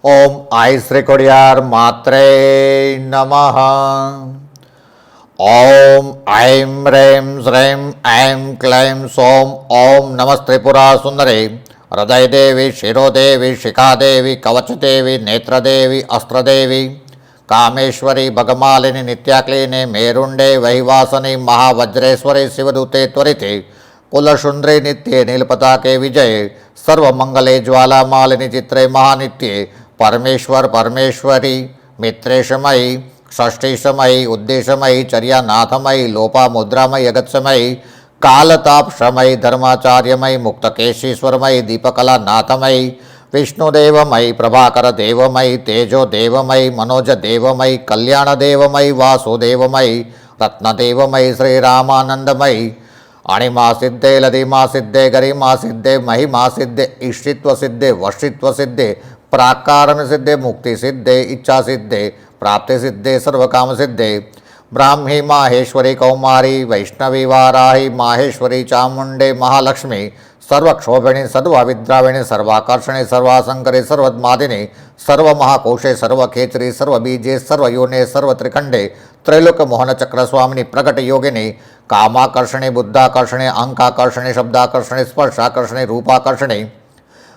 ओम आई श्री कोडियार मात्रे नमः। ओम ऐं ह्रीं श्रीं ऐं क्लीं सौं ओम नमस्त्रिपुरा सुंदरे हृदय देवी शिरोदेवी शिखादेवी कवचदेवी नेत्रदेवी अस्त्रदेवी कामेश्वरी भगमालिनी नित्याक्लीने मेरुंडे वहिवासनी महावज्रेश्वरी शिवदूते त्वरिते कुलशुंद्रे नित्ये नीलपताके विजये सर्वमंगले ज्वालामालिनी चित्रे महानित्ये परमेश्वर परमेश्वरी मित्रेशमयी षष्ठीशमयी उद्देशमयी चर्यानाथमयी लोपामुद्रामयी अगत्समयी कालतापशमयी धर्माचार्यमयी मुक्तकेशीश्वरमयी दीपकलानाथमयी विष्णुदेवमयी प्रभाकर देवमयी तेजो देवमयी मनोज देवमयी कल्याण देवमयी वासुदेवमयी रत्नदेवमयी श्रीरामानंदमयी अणिमा सिद्धे लधिमा सिद्धे गरिमा सिद्धे महिमा सिद्धे इष्टित्व सिद्धे वशित्व सिद्धे प्राकारम सिद्धे मुक्ति सिद्धे इच्छा सिद्धे प्राप्ति सिद्धे सर्वकाम सिद्धे ब्राह्मी माहेश्वरी कौमारी वैष्णवी वाराही माहेश्वरी चामुंडे महालक्ष्मी सर्वक्षोभिणी सर्वाविद्राविणी सर्वाकर्षणी सर्वासंकरी सर्वोन्मादिनी सर्वमहाकोशे सर्वखेचरी सर्वबीजे सर्वयोने सर्वत्रिखंडे त्रैलोक मोहन चक्र स्वामिनी प्रकट योगिनी कामाकर्षणी बुद्धाकर्षणी अंकाकर्षणी शब्दाकर्षणी स्पर्शाकर्षणी रूपाकर्षणी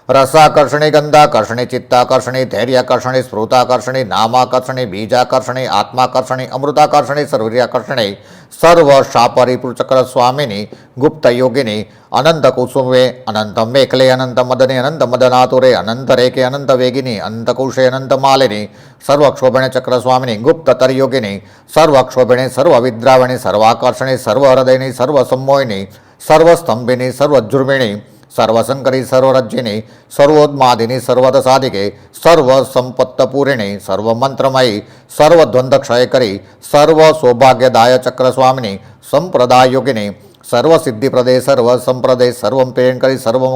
रसाकर्षणी गंधाकर्षणी चित्ताकर्षणी धैर्याकर्षणी स्फुताकर्षणी नामाकर्षणी बीजाकर्षणी आत्माकर्षणी अमृताकर्षणी सर्वीर्याकर्षणी सर्व शापरिपुचक्र स्वामिनी गुप्त योगिनी अनंत कुसुमे अनंत मेखले अनंत मदने अनंत मदनातुरे अनंत रेखे अनंत वेगिनी अनंत कुशे अनंत मालिनी सर्व क्षोभिणी चक्र स्वामिनी गुप्ततर योगिनी सर्व क्षोभिणी सर्व विद्राविणी सर्वाकर्षणी सर्व हृदयनी सर्व सम्मोहिनी सर्व स्तंभिनी सर्व जुर्मिणी सर्वशंकरी सर्वरज्जिनी सर्वोन्मादिनी सर्वदसाधिके सर्व संपत्तपूरिणी सर्व मंत्रमयी सर्व द्वंद्वक्षयकरी सर्व सौभाग्यदाय चक्र स्वामिनी संप्रदाय योगिनी सर्व सिद्धिप्रदे सर्व संप्रदे सर्व प्रियंकरी सर्व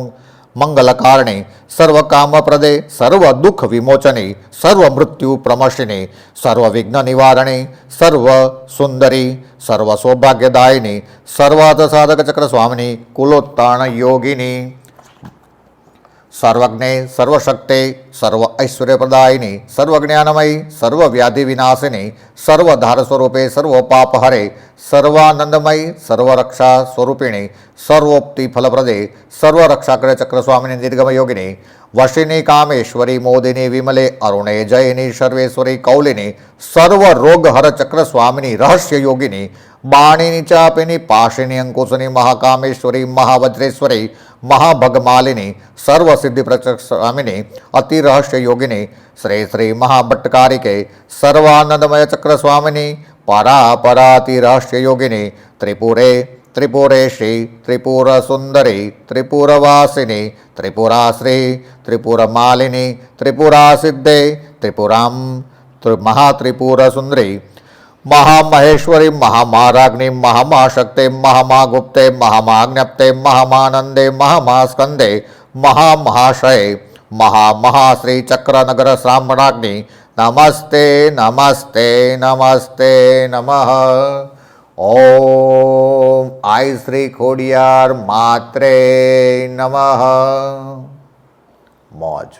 मंगलकारिणी सर्व कामप्रदे सर्व दुख विमोचनी सर्व मृत्यु प्रमर्शिनी सर्व विघ्न निवारणी सर्व सुंदरी सर्व सौभाग्यदायिनी सर्वार्थ साधक चक्र स्वामिनी कुलोत्तान योगिनी सर्वज्ञे सर्वशक्ते सर्व ऐश्वर्यप्रदायिनी सर्वज्ञानमयी सर्व व्याधि विनाशिनी सर्व धारस्वरूपे सर्व पापहरे सर्वानंदमयी सर्वरक्षा स्वरूपिणी सर्वोक्ति फलप्रदे सर्वरक्षाकरे चक्रस्वामिनी दीर्घमयोगिनी वशिनी कामेश्वरी मोदिनी विमले अरुणे जयिनी सर्वेश्वरी कौलिनी सर्व रोगहर चक्रस्वामिनी रहस्य योगिनी बाणिनी चापिनी पाशिनी अंकुशनी महाकामेश्वरी महावज्रेश्वरी महाभगमालिनी सर्व सिद्धि स्वामिनी अति रहस्य योगिनी श्री श्री महाभट्टकारिके सर्वानंदमय चक्र स्वामिनी परापराति रहस्य योगिनी त्रिपुरे त्रिपुरेशी त्रिपुर सुंदरी त्रिपुरवासिनी त्रिपुराश्री त्रिपुरमालिनी त्रिपुरा सिद्धे त्रिपुराम महात्रिपुर सुंदरी महामहेश्वरी महामाराग्नि महामाशक्ते महामागुप्ते महामाज्ञप्ते महामानंदे महामास्कंदे महामहाशये महामहाश्री चक्रनगर श्रामणाग्नि नमस्ते नमस्ते नमस्ते नमः। ओम आई श्री खोडियार मात्रे नमः। मौज।